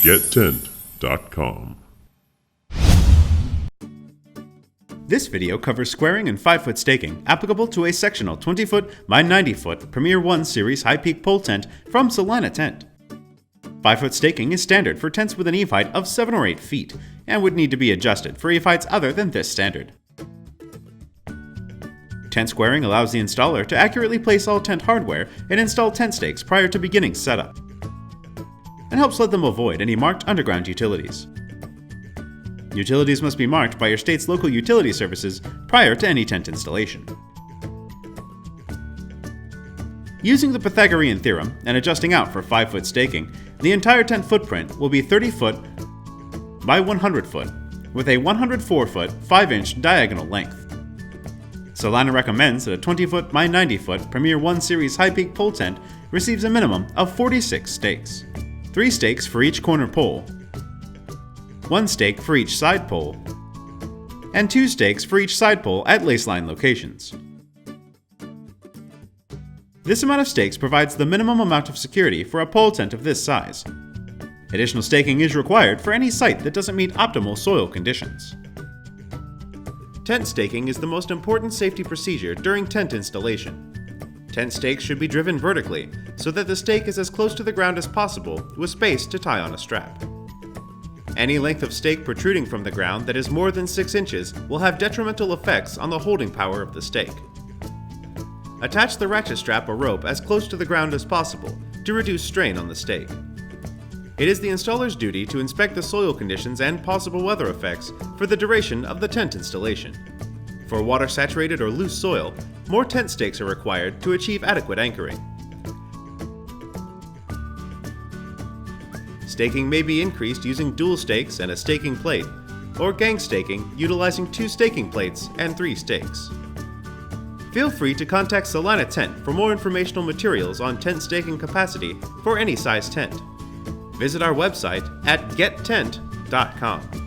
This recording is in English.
20'x90.com. This video covers squaring and 5-foot staking applicable to a sectional 20-foot by 90-foot Premier 1 Series high-peak pole tent from Celina Tent. 5-foot staking is standard for tents with an eave height of 7 or 8 feet and would need to be adjusted for eave heights other than this standard. Tent squaring allows the installer to accurately place all tent hardware and install tent stakes prior to beginning setup, and helps let them avoid any marked underground utilities. Utilities must be marked by your state's local utility services prior to any tent installation. Using the Pythagorean theorem and adjusting out for 5-foot staking, the entire tent footprint will be 30 foot by 100 foot, with a 104 foot 5-inch diagonal length. Celina recommends that a 20-foot by 90-foot Premier 1 Series high-peak pole tent receives a minimum of 46 stakes. 3 stakes for each corner pole, 1 stake for each side pole, and 2 stakes for each side pole at laceline locations. This amount of stakes provides the minimum amount of security for a pole tent of this size. Additional staking is required for any site that doesn't meet optimal soil conditions. Tent staking is the most important safety procedure during tent installation. Tent stakes should be driven vertically so that the stake is as close to the ground as possible with space to tie on a strap. Any length of stake protruding from the ground that is more than 6 inches will have detrimental effects on the holding power of the stake. Attach the ratchet strap or rope as close to the ground as possible to reduce strain on the stake. It is the installer's duty to inspect the soil conditions and possible weather effects for the duration of the tent installation. For water-saturated or loose soil, more tent stakes are required to achieve adequate anchoring. Staking may be increased using dual stakes and a staking plate, or gang staking utilizing 2 staking plates and 3 stakes. Feel free to contact Celina Tent for more informational materials on tent staking capacity for any size tent. Visit our website at gettent.com.